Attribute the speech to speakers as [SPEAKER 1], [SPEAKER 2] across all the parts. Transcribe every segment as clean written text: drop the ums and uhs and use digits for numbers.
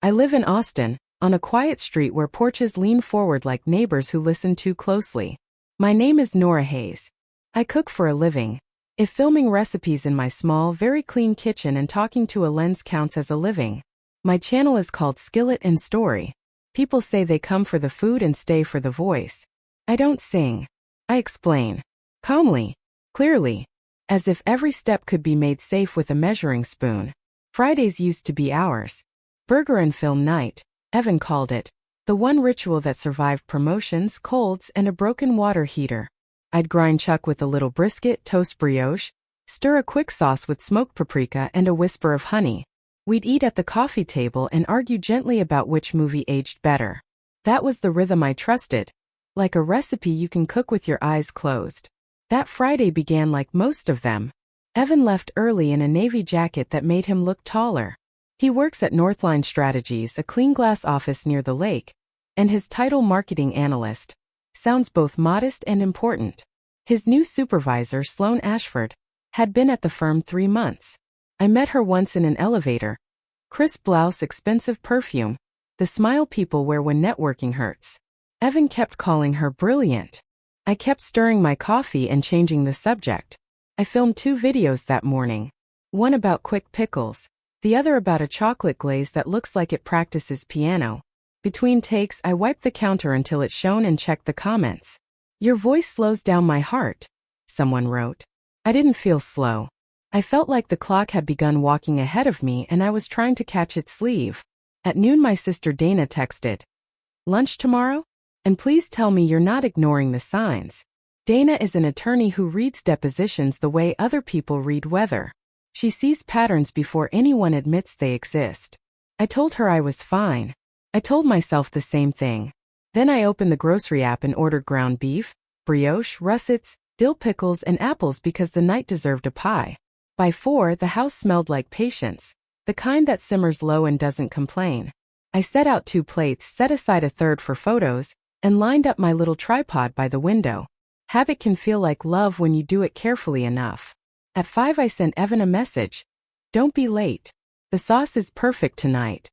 [SPEAKER 1] I live in Austin, on a quiet street where porches lean forward like neighbors who listen too closely. My name is Nora Hayes. I cook for a living. If filming recipes in my small, very clean kitchen and talking to a lens counts as a living, my channel is called Skillet and Story. People say they come for the food and stay for the voice. I don't sing. I explain. Calmly. Clearly. As if every step could be made safe with a measuring spoon. Fridays used to be ours. Burger and film night, Evan called it. The one ritual that survived promotions, colds, and a broken water heater. I'd grind chuck with a little brisket, toast brioche, stir a quick sauce with smoked paprika and a whisper of honey. We'd eat at the coffee table and argue gently about which movie aged better. That was the rhythm I trusted. Like a recipe you can cook with your eyes closed. That Friday began like most of them. Evan left early in a navy jacket that made him look taller. He works at Northline Strategies, a clean glass office near the lake, and his title marketing analyst sounds both modest and important. His new supervisor, Sloane Ashford, had been at the firm 3 months. I met her once in an elevator. Crisp blouse, expensive perfume, the smile people wear when networking hurts. Evan kept calling her brilliant. I kept stirring my coffee and changing the subject. I filmed 2 videos that morning. One about quick pickles, the other about a chocolate glaze that looks like it practices piano. Between takes, I wiped the counter until it shone and checked the comments. Your voice slows down my heart, someone wrote. I didn't feel slow. I felt like the clock had begun walking ahead of me and I was trying to catch its sleeve. At noon my sister Dana texted, "Lunch tomorrow? And please tell me you're not ignoring the signs." Dana is an attorney who reads depositions the way other people read weather. She sees patterns before anyone admits they exist. I told her I was fine. I told myself the same thing. Then I opened the grocery app and ordered ground beef, brioche, russets, dill pickles, and apples because the night deserved a pie. By 4, the house smelled like patience, the kind that simmers low and doesn't complain. I set out 2 plates, set aside a third for photos, and lined up my little tripod by the window. Habit can feel like love when you do it carefully enough. At 5 I sent Evan a message. Don't be late. The sauce is perfect tonight.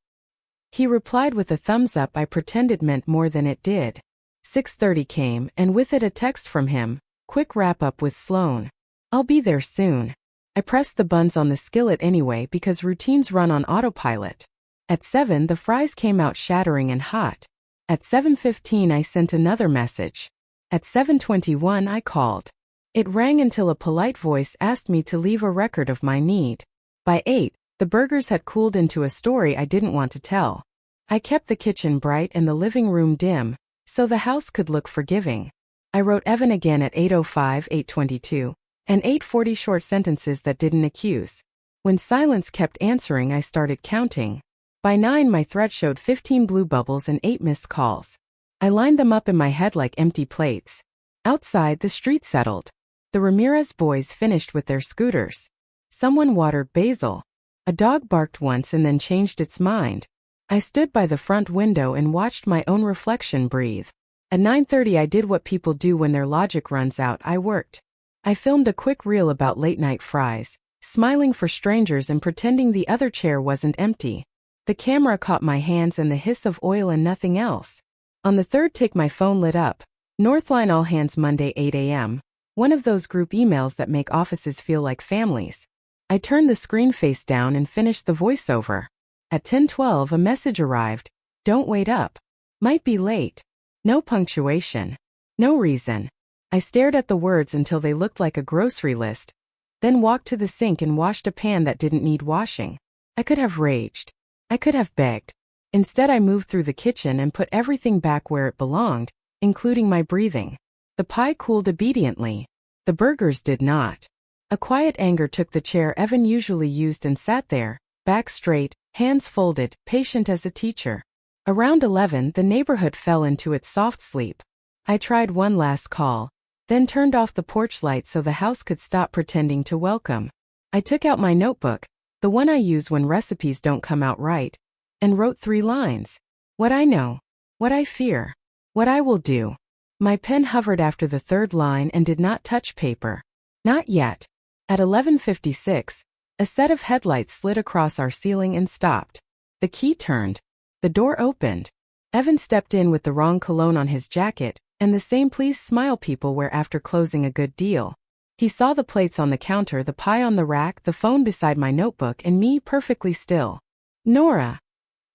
[SPEAKER 1] He replied with a thumbs up I pretended meant more than it did. 6:30 came, and with it a text from him. Quick wrap up with Sloane. I'll be there soon. I pressed the buns on the skillet anyway because routines run on autopilot. At 7 the fries came out shattering and hot. At 7:15 I sent another message. At 7:21 I called. It rang until a polite voice asked me to leave a record of my need. By 8, the burgers had cooled into a story I didn't want to tell. I kept the kitchen bright and the living room dim, so the house could look forgiving. I wrote Evan again at 8:05, 8:22, and 8:40 short sentences that didn't accuse. When silence kept answering I started counting. By 9 my thread showed 15 blue bubbles and 8 missed calls. I lined them up in my head like empty plates. Outside the street settled. The Ramirez boys finished with their scooters. Someone watered basil. A dog barked once and then changed its mind. I stood by the front window and watched my own reflection breathe. At 9:30 I did what people do when their logic runs out. I worked. I filmed a quick reel about late-night fries, smiling for strangers and pretending the other chair wasn't empty. The camera caught my hands and the hiss of oil and nothing else. On the 3rd take my phone lit up. Northline All Hands Monday 8 a.m. One of those group emails that make offices feel like families. I turned the screen face down and finished the voiceover. At 10:12 a message arrived. Don't wait up. Might be late. No punctuation. No reason. I stared at the words until they looked like a grocery list, then walked to the sink and washed a pan that didn't need washing. I could have raged. I could have begged. Instead I moved through the kitchen and put everything back where it belonged, including my breathing. The pie cooled obediently. The burgers did not. A quiet anger took the chair Evan usually used and sat there, back straight, hands folded, patient as a teacher. Around 11 the neighborhood fell into its soft sleep. I tried one last call, then turned off the porch light so the house could stop pretending to welcome. I took out my notebook, the one I use when recipes don't come out right, and wrote 3 lines. What I know. What I fear. What I will do. My pen hovered after the 3rd line and did not touch paper. Not yet. At 11:56, a set of headlights slid across our ceiling and stopped. The key turned. The door opened. Evan stepped in with the wrong cologne on his jacket, and the same please smile people wear after closing a good deal. He saw the plates on the counter, the pie on the rack, the phone beside my notebook, and me perfectly still. "Nora,"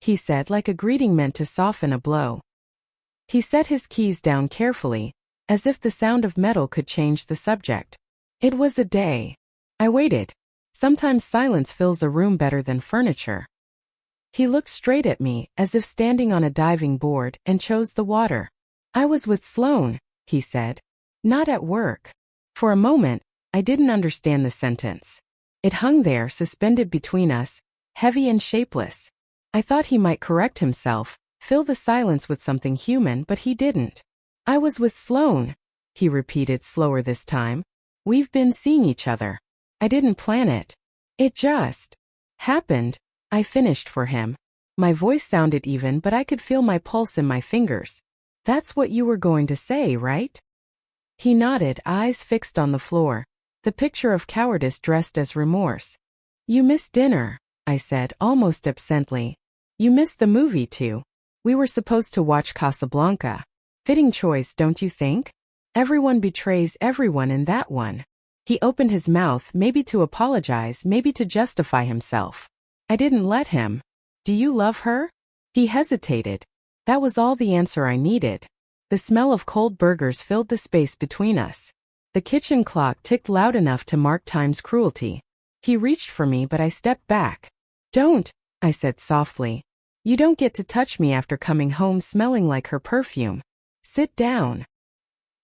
[SPEAKER 1] he said like a greeting meant to soften a blow. He set his keys down carefully, as if the sound of metal could change the subject. It was a day. I waited. Sometimes silence fills a room better than furniture. He looked straight at me, as if standing on a diving board, and chose the water. "I was with Sloane," he said. "Not at work." For a moment, I didn't understand the sentence. It hung there, suspended between us, heavy and shapeless. I thought he might correct himself, fill the silence with something human, but he didn't. "I was with Sloane," he repeated slower this time. "We've been seeing each other. I didn't plan it. It just happened." I finished for him. My voice sounded even, but I could feel my pulse in my fingers. "That's what you were going to say, right?" He nodded, eyes fixed on the floor, the picture of cowardice dressed as remorse. "You missed dinner," I said, almost absently. "You missed the movie too. We were supposed to watch Casablanca. Fitting choice, don't you think? Everyone betrays everyone in that one." He opened his mouth, maybe to apologize, maybe to justify himself. I didn't let him. "Do you love her?" He hesitated. That was all the answer I needed. The smell of cold burgers filled the space between us. The kitchen clock ticked loud enough to mark time's cruelty. He reached for me, but I stepped back. "Don't," I said softly. "You don't get to touch me after coming home smelling like her perfume. Sit down."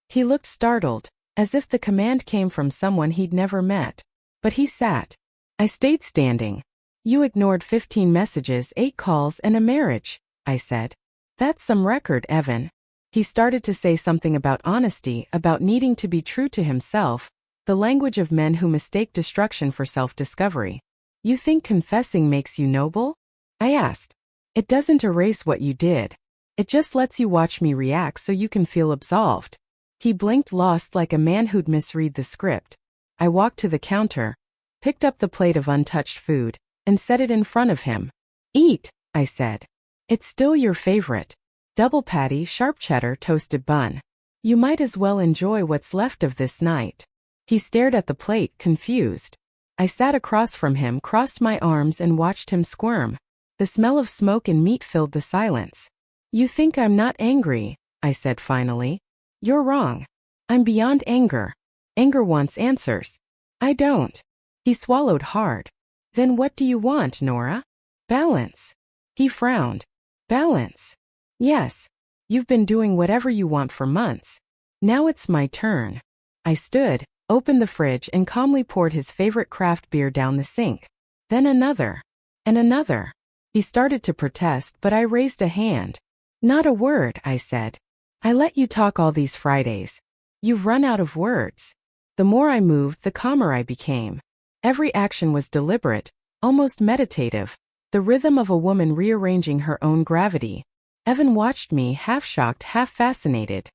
[SPEAKER 1] He looked startled, as if the command came from someone he'd never met. But he sat. I stayed standing. "You ignored 15 messages, 8 calls, and a marriage," I said. "That's some record, Evan." He started to say something about honesty, about needing to be true to himself, the language of men who mistake destruction for self-discovery. "You think confessing makes you noble?" I asked. "It doesn't erase what you did. It just lets you watch me react so you can feel absolved." He blinked, lost, like a man who'd misread the script. I walked to the counter, picked up the plate of untouched food, and set it in front of him. "Eat," I said. "It's still your favorite. Double patty, sharp cheddar, toasted bun. You might as well enjoy what's left of this night." He stared at the plate, confused. I sat across from him, crossed my arms, and watched him squirm. The smell of smoke and meat filled the silence. "You think I'm not angry," I said finally. "You're wrong. I'm beyond anger. Anger wants answers. I don't." He swallowed hard. "Then what do you want, Nora?" "Balance." He frowned. "Balance? Yes. You've been doing whatever you want for months. Now it's my turn." I stood, opened the fridge, and calmly poured his favorite craft beer down the sink. Then another. And another. He started to protest, but I raised a hand. "Not a word," I said. "I let you talk all these Fridays. You've run out of words." The more I moved, the calmer I became. Every action was deliberate, almost meditative, the rhythm of a woman rearranging her own gravity. Evan watched me, half shocked, half fascinated.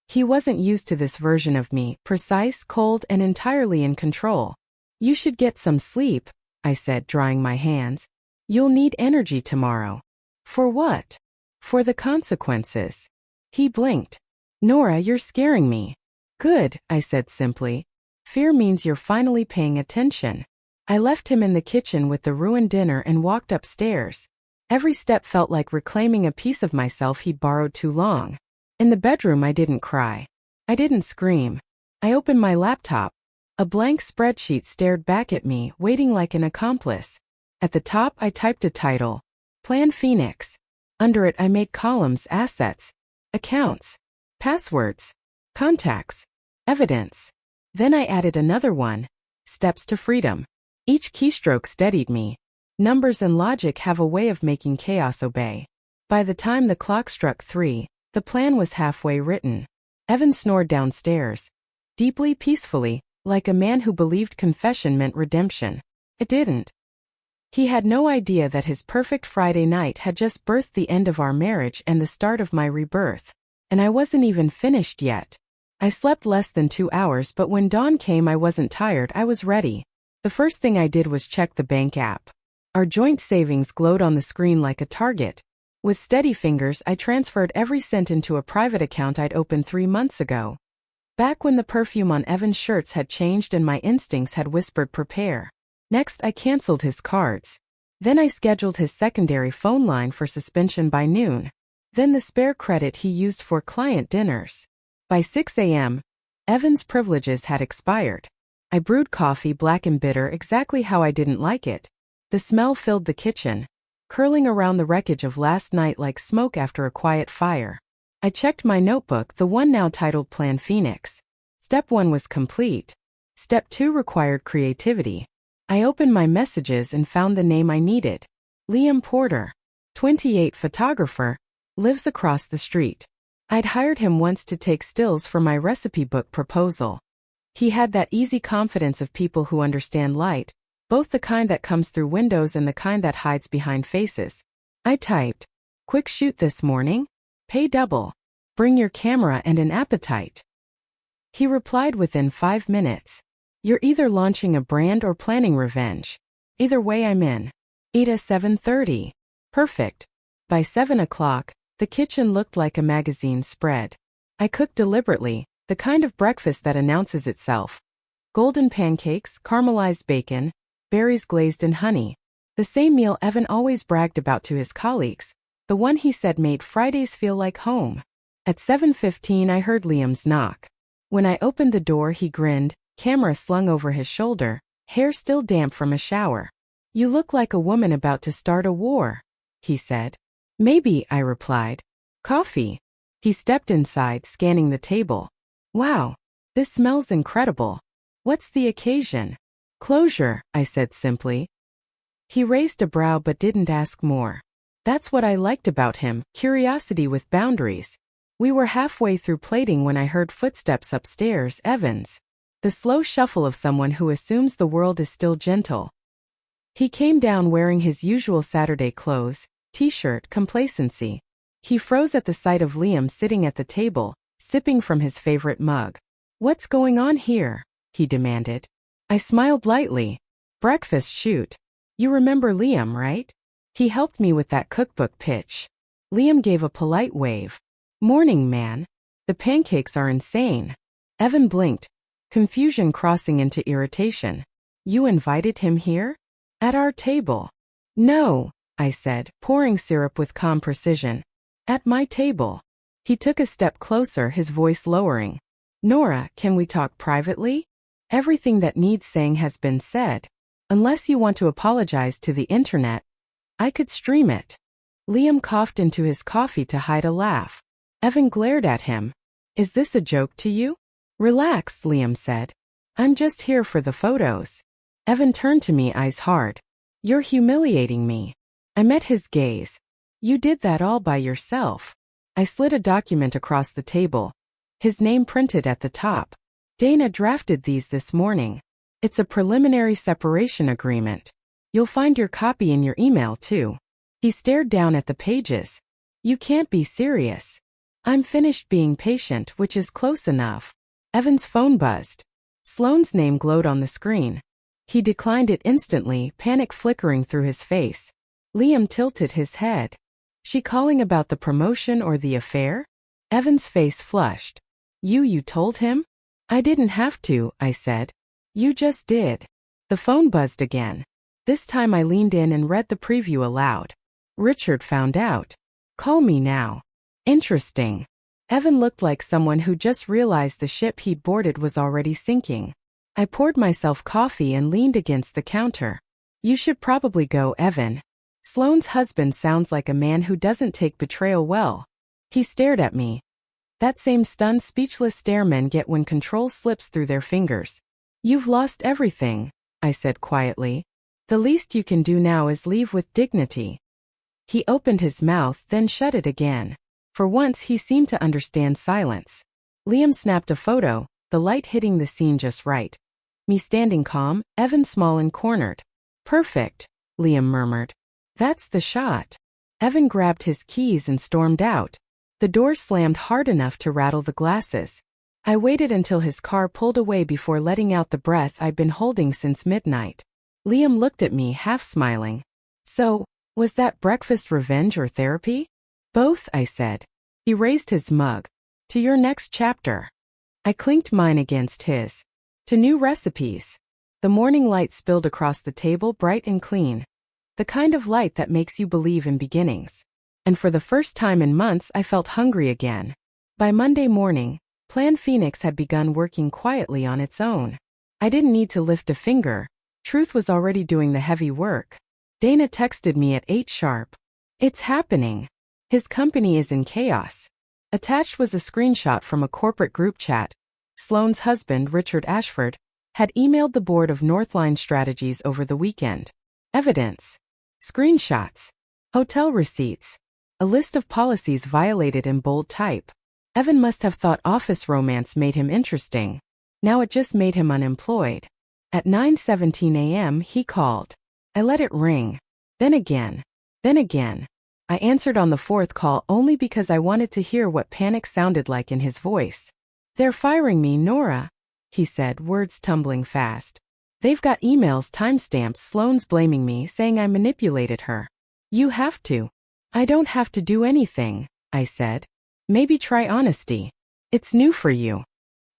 [SPEAKER 1] He wasn't used to this version of me, precise, cold, and entirely in control. "You should get some sleep," I said, drying my hands. "You'll need energy tomorrow." "For what?" "For the consequences." He blinked. "Nora, you're scaring me." "Good," I said simply. "Fear means you're finally paying attention." I left him in the kitchen with the ruined dinner and walked upstairs. Every step felt like reclaiming a piece of myself he'd borrowed too long. In the bedroom, I didn't cry. I didn't scream. I opened my laptop. A blank spreadsheet stared back at me, waiting like an accomplice. At the top, I typed a title. Plan Phoenix. Under it, I made columns: assets, accounts, passwords, contacts, evidence. Then I added another one: steps to freedom. Each keystroke steadied me. Numbers and logic have a way of making chaos obey. By the time the clock struck 3, the plan was halfway written. Evan snored downstairs. Deeply, peacefully, like a man who believed confession meant redemption. It didn't. He had no idea that his perfect Friday night had just birthed the end of our marriage and the start of my rebirth. And I wasn't even finished yet. I slept less than 2 hours, but when dawn came, I wasn't tired, I was ready. The first thing I did was check the bank app. Our joint savings glowed on the screen like a target. With steady fingers, I transferred every cent into a private account I'd opened 3 months ago. Back when the perfume on Evan's shirts had changed and my instincts had whispered prepare. Next, I canceled his cards. Then I scheduled his secondary phone line for suspension by noon. Then the spare credit he used for client dinners. By 6 a.m., Evan's privileges had expired. I brewed coffee black and bitter exactly how I didn't like it. The smell filled the kitchen, curling around the wreckage of last night like smoke after a quiet fire. I checked my notebook, the one now titled Plan Phoenix. Step 1 was complete. Step 2 required creativity. I opened my messages and found the name I needed. Liam Porter, 28, photographer, lives across the street. I'd hired him once to take stills for my recipe book proposal. He had that easy confidence of people who understand light, both the kind that comes through windows and the kind that hides behind faces. I typed, "Quick shoot this morning? Pay double. Bring your camera and an appetite." He replied within 5 minutes. "You're either launching a brand or planning revenge. Either way, I'm in." Eat at 7:30. Perfect. By 7 o'clock, the kitchen looked like a magazine spread. I cooked deliberately, the kind of breakfast that announces itself. Golden pancakes, caramelized bacon, berries glazed in honey. The same meal Evan always bragged about to his colleagues, the one he said made Fridays feel like home. At 7:15 I heard Liam's knock. When I opened the door he grinned, camera slung over his shoulder, hair still damp from a shower. "You look like a woman about to start a war," he said. "Maybe," I replied. "Coffee." He stepped inside, scanning the table. "Wow, this smells incredible. What's the occasion?" "Closure," I said simply. He raised a brow but didn't ask more. That's what I liked about him, curiosity with boundaries. We were halfway through plating when I heard footsteps upstairs, Evan's. The slow shuffle of someone who assumes the world is still gentle. He came down wearing his usual Saturday clothes, t-shirt, complacency. He froze at the sight of Liam sitting at the table, sipping from his favorite mug. "What's going on here?" he demanded. I smiled lightly. "Breakfast shoot. You remember Liam, right? He helped me with that cookbook pitch." Liam gave a polite wave. "Morning, man. The pancakes are insane." Evan blinked, confusion crossing into irritation. "You invited him here? At our table?" "No," I said, pouring syrup with calm precision. "At my table." He took a step closer, his voice lowering. "Nora, can we talk privately? Everything that needs saying has been said. Unless you want to apologize to the internet, I could stream it." Liam coughed into his coffee to hide a laugh. Evan glared at him. "Is this a joke to you?" "Relax," Liam said. "I'm just here for the photos." Evan turned to me, eyes hard. "You're humiliating me." I met his gaze. "You did that all by yourself." I slid a document across the table. His name printed at the top. "Dana drafted these this morning. It's a preliminary separation agreement. You'll find your copy in your email too." He stared down at the pages. "You can't be serious." "I'm finished being patient, which is close enough." Evan's phone buzzed. Sloane's name glowed on the screen. He declined it instantly, panic flickering through his face. Liam tilted his head. "She calling about the promotion or the affair?" Evan's face flushed. You told him?" "I didn't have to," I said. "You just did." The phone buzzed again. This time I leaned in and read the preview aloud. "Richard found out. Call me now." Interesting. Evan looked like someone who just realized the ship he'd boarded was already sinking. I poured myself coffee and leaned against the counter. "You should probably go, Evan. Sloane's husband sounds like a man who doesn't take betrayal well." He stared at me. That same stunned, speechless stare men get when control slips through their fingers. "You've lost everything," I said quietly. "The least you can do now is leave with dignity." He opened his mouth, then shut it again. For once he seemed to understand silence. Liam snapped a photo, the light hitting the scene just right. Me standing calm, Evan small and cornered. "Perfect," Liam murmured. "That's the shot." Evan grabbed his keys and stormed out. The door slammed hard enough to rattle the glasses. I waited until his car pulled away before letting out the breath I'd been holding since midnight. Liam looked at me, half smiling. "So, was that breakfast revenge or therapy?" Both, I said. He raised his mug. To your next chapter. I clinked mine against his. To new recipes. The morning light spilled across the table, bright and clean. The kind of light that makes you believe in beginnings. And for the first time in months, I felt hungry again. By Monday morning, Plan Phoenix had begun working quietly on its own. I didn't need to lift a finger. Truth was already doing the heavy work. Dana texted me at 8 sharp. It's happening. His company is in chaos. Attached was a screenshot from a corporate group chat. Sloane's husband, Richard Ashford, had emailed the board of Northline Strategies over the weekend. Evidence. Screenshots. Hotel receipts. A list of policies violated in bold type. Evan must have thought office romance made him interesting. Now it just made him unemployed. At 9:17 a.m. he called. I let it ring. Then again. Then again. I answered on the fourth call only because I wanted to hear what panic sounded like in his voice. They're firing me, Nora, he said, words tumbling fast. They've got emails timestamps. Sloane's blaming me, saying I manipulated her. You have to. I don't have to do anything, I said. Maybe try honesty. It's new for you.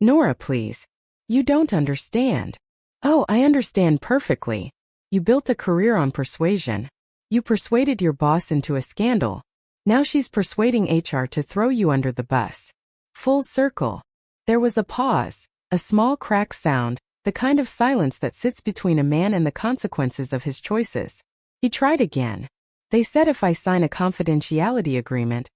[SPEAKER 1] Nora, please. You don't understand. Oh, I understand perfectly. You built a career on persuasion. You persuaded your boss into a scandal. Now she's persuading HR to throw you under the bus. Full circle. There was a pause, a small cracked sound, the kind of silence that sits between a man and the consequences of his choices. He tried again. They said if I sign a confidentiality agreement,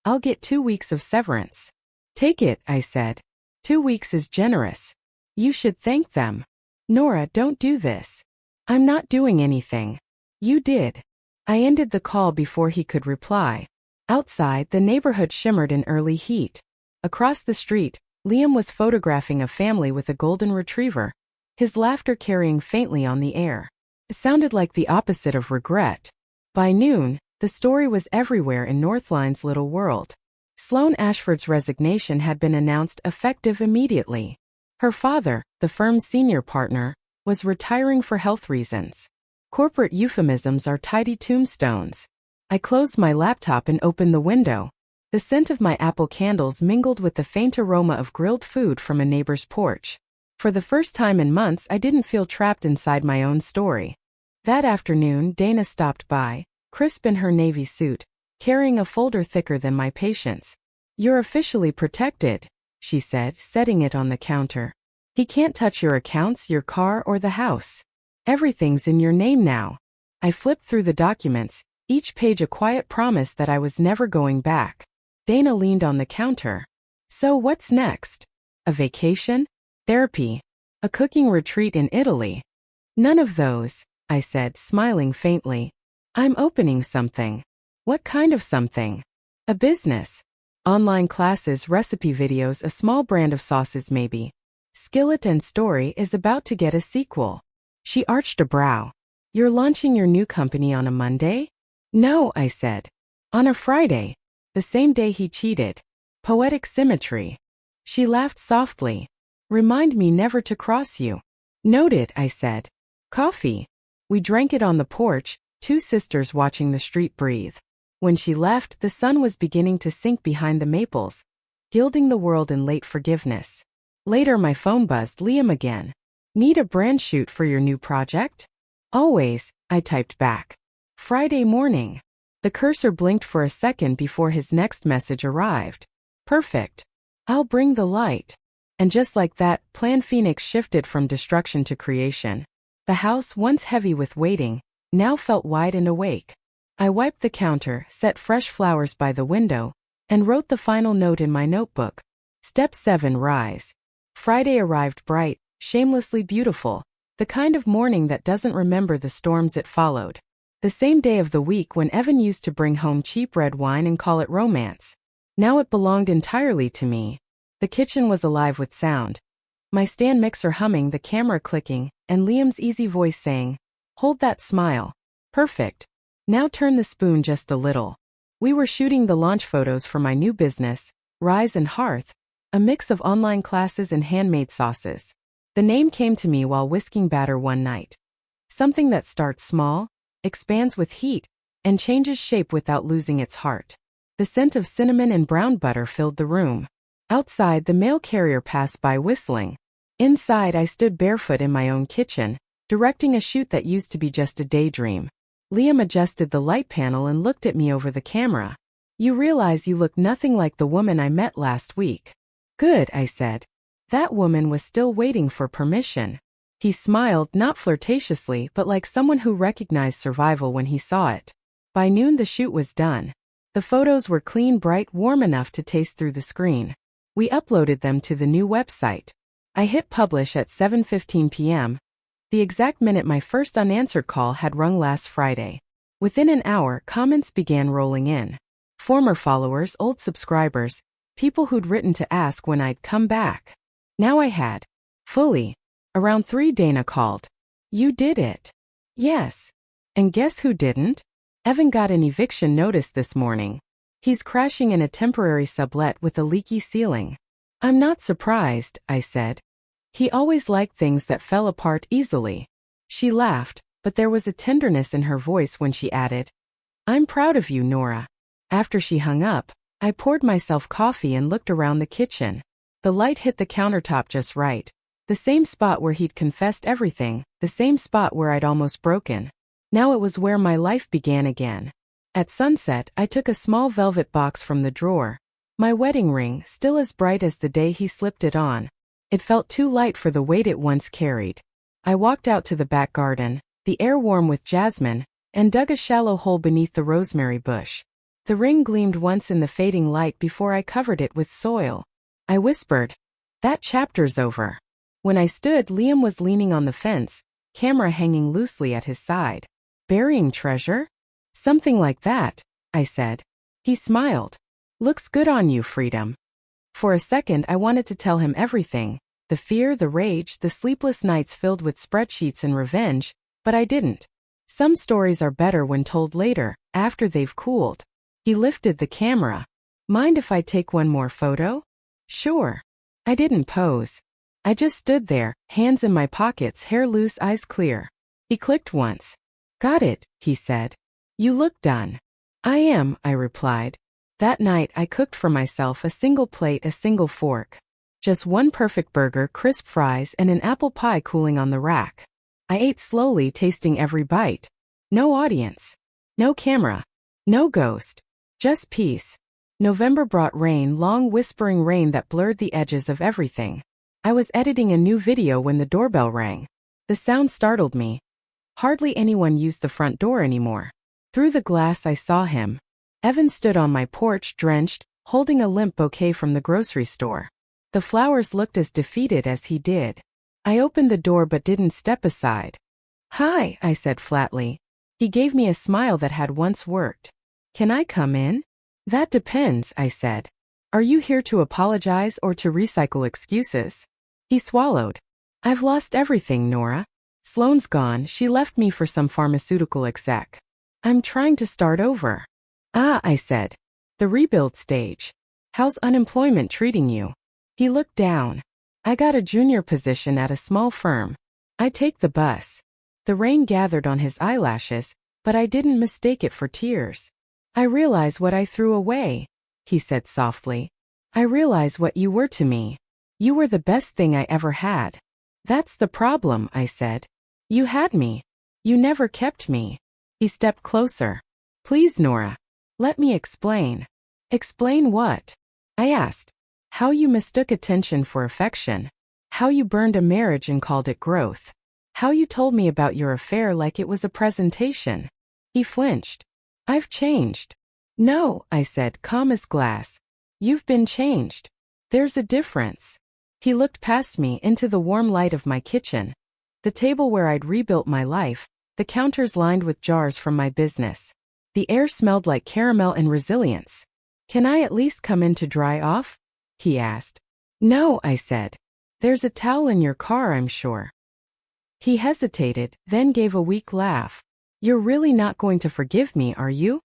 [SPEAKER 1] I'll get 2 weeks of severance. Take it, I said. 2 weeks is generous. You should thank them. Nora, don't do this. I'm not doing anything. You did. I ended the call before he could reply. Outside, the neighborhood shimmered in early heat. Across the street, Liam was photographing a family with a golden retriever, his laughter carrying faintly on the air. It sounded like the opposite of regret. By noon, the story was everywhere in Northline's little world. Sloane Ashford's resignation had been announced effective immediately. Her father, the firm's senior partner, was retiring for health reasons. Corporate euphemisms are tidy tombstones. I closed my laptop and opened the window. The scent of my apple candles mingled with the faint aroma of grilled food from a neighbor's porch. For the first time in months, I didn't feel trapped inside my own story. That afternoon, Dana stopped by, crisp in her navy suit, carrying a folder thicker than my patience. You're officially protected, she said, setting it on the counter. He can't touch your accounts, your car, or the house. Everything's in your name now. I flipped through the documents, each page a quiet promise that I was never going back. Dana leaned on the counter. So what's next? A vacation? Therapy? A cooking retreat in Italy? None of those, I said, smiling faintly. I'm opening something. What kind of something? A business. Online classes, recipe videos, a small brand of sauces maybe. Skillet and Story is about to get a sequel. She arched a brow. You're launching your new company on a Monday? No, I said. On a Friday. The same day he cheated. Poetic symmetry. She laughed softly. Remind me never to cross you. Noted, I said. Coffee. We drank it on the porch, two sisters watching the street breathe. When she left, the sun was beginning to sink behind the maples, gilding the world in late forgiveness. Later my phone buzzed. Liam again. Need a brand shoot for your new project? Always, I typed back. Friday morning. The cursor blinked for a second before his next message arrived. Perfect. I'll bring the light. And just like that, Plan Phoenix shifted from destruction to creation. The house, once heavy with waiting, now felt wide and awake. I wiped the counter, set fresh flowers by the window, and wrote the final note in my notebook. Step 7, rise. Friday arrived bright, shamelessly beautiful, the kind of morning that doesn't remember the storms it followed. The same day of the week when Evan used to bring home cheap red wine and call it romance. Now it belonged entirely to me. The kitchen was alive with sound. My stand mixer humming, the camera clicking, and Liam's easy voice saying, "Hold that smile. Perfect. Now turn the spoon just a little." We were shooting the launch photos for my new business, Rise and Hearth, a mix of online classes and handmade sauces. The name came to me while whisking batter one night. Something that starts small, expands with heat, and changes shape without losing its heart. The scent of cinnamon and brown butter filled the room. Outside, the mail carrier passed by whistling. Inside, I stood barefoot in my own kitchen, directing a shoot that used to be just a daydream. Liam adjusted the light panel and looked at me over the camera. "You realize you look nothing like the woman I met last week." "Good," I said. That woman was still waiting for permission. He smiled, not flirtatiously, but like someone who recognized survival when he saw it. By noon the shoot was done. The photos were clean, bright, warm enough to taste through the screen. We uploaded them to the new website. I hit publish at 7:15 p.m., the exact minute my first unanswered call had rung last Friday. Within an hour, comments began rolling in. Former followers, old subscribers, people who'd written to ask when I'd come back. Now I had. Fully. Around 3 Dana called. "You did it." "Yes." "And guess who didn't?" "Evan got an eviction notice this morning. He's crashing in a temporary sublet with a leaky ceiling." "I'm not surprised," I said. He always liked things that fell apart easily. She laughed, but there was a tenderness in her voice when she added, "I'm proud of you, Nora." After she hung up, I poured myself coffee and looked around the kitchen. The light hit the countertop just right. The same spot where he'd confessed everything, the same spot where I'd almost broken. Now it was where my life began again. At sunset, I took a small velvet box from the drawer. My wedding ring, still as bright as the day he slipped it on. It felt too light for the weight it once carried. I walked out to the back garden, the air warm with jasmine, and dug a shallow hole beneath the rosemary bush. The ring gleamed once in the fading light before I covered it with soil. I whispered, "That chapter's over." When I stood, Liam was leaning on the fence, camera hanging loosely at his side. "Burying treasure?" "Something like that," I said. He smiled. "Looks good on you, Freedom." For a second I wanted to tell him everything, the fear, the rage, the sleepless nights filled with spreadsheets and revenge, but I didn't. Some stories are better when told later, after they've cooled. He lifted the camera. "Mind if I take one more photo?" "Sure." I didn't pose. I just stood there, hands in my pockets, hair loose, eyes clear. He clicked once. "Got it," he said. "You look done." "I am," I replied. That night I cooked for myself a single plate, a single fork. Just one perfect burger, crisp fries, and an apple pie cooling on the rack. I ate slowly, tasting every bite. No audience. No camera. No ghost. Just peace. November brought rain, long whispering rain that blurred the edges of everything. I was editing a new video when the doorbell rang. The sound startled me. Hardly anyone used the front door anymore. Through the glass I saw him. Evan stood on my porch, drenched, holding a limp bouquet from the grocery store. The flowers looked as defeated as he did. I opened the door but didn't step aside. "Hi," I said flatly. He gave me a smile that had once worked. "Can I come in?" "That depends," I said. "Are you here to apologize or to recycle excuses?" He swallowed. "I've lost everything, Nora. Sloane's gone, she left me for some pharmaceutical exec. I'm trying to start over." "Ah," I said. "The rebuild stage. How's unemployment treating you?" He looked down. "I got a junior position at a small firm. I take the bus." The rain gathered on his eyelashes, but I didn't mistake it for tears. "I realize what I threw away," he said softly. "I realize what you were to me. You were the best thing I ever had." "That's the problem," I said. "You had me. You never kept me." He stepped closer. "Please, Nora. Let me explain." "Explain what?" I asked. "How you mistook attention for affection. How you burned a marriage and called it growth. How you told me about your affair like it was a presentation." He flinched. "I've changed." "No," I said, calm as glass. "You've been changed. There's a difference." He looked past me into the warm light of my kitchen. The table where I'd rebuilt my life, the counters lined with jars from my business. The air smelled like caramel and resilience. "Can I at least come in to dry off?" he asked. "No," I said. "There's a towel in your car, I'm sure." He hesitated, then gave a weak laugh. "You're really not going to forgive me, are you?"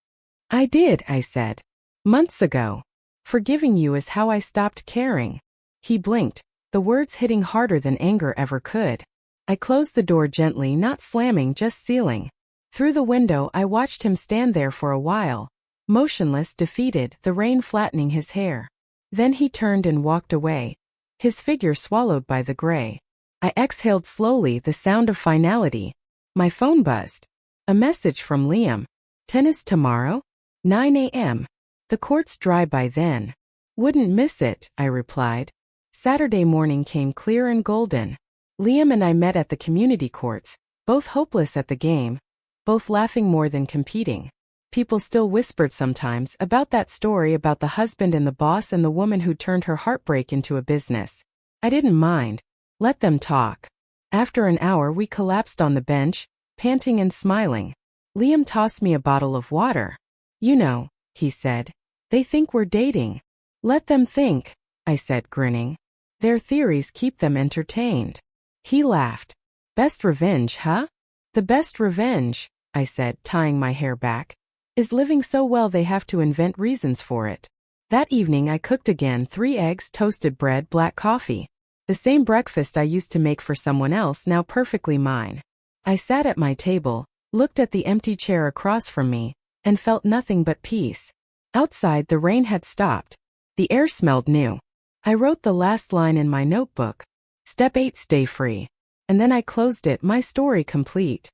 [SPEAKER 1] "I did," I said. "Months ago. Forgiving you is how I stopped caring." He blinked, the words hitting harder than anger ever could. I closed the door gently, not slamming, just sealing. Through the window I watched him stand there for a while. motionless, defeated, the rain flattening his hair. Then he turned and walked away, his figure swallowed by the gray. I exhaled slowly, the sound of finality. My phone buzzed. A message from Liam. Tennis tomorrow? 9 a.m. The court's dry by then. Wouldn't miss it, I replied. Saturday morning came clear and golden. Liam and I met at the community courts, both hopeless at the game, both laughing more than competing. People still whispered sometimes about that story about the husband and the boss and the woman who turned her heartbreak into a business. I didn't mind. Let them talk. After an hour we collapsed on the bench, panting and smiling. Liam tossed me a bottle of water. You know, he said, they think we're dating. Let them think, I said, grinning. Their theories keep them entertained. He laughed. Best revenge, huh? The best revenge, I said, tying my hair back, is living so well they have to invent reasons for it. That evening I cooked again, 3 eggs, toasted bread, black coffee. The same breakfast I used to make for someone else, now perfectly mine. I sat at my table, looked at the empty chair across from me, and felt nothing but peace. Outside the rain had stopped. The air smelled new. I wrote the last line in my notebook. Step 8, stay free. And then I closed it, my story complete.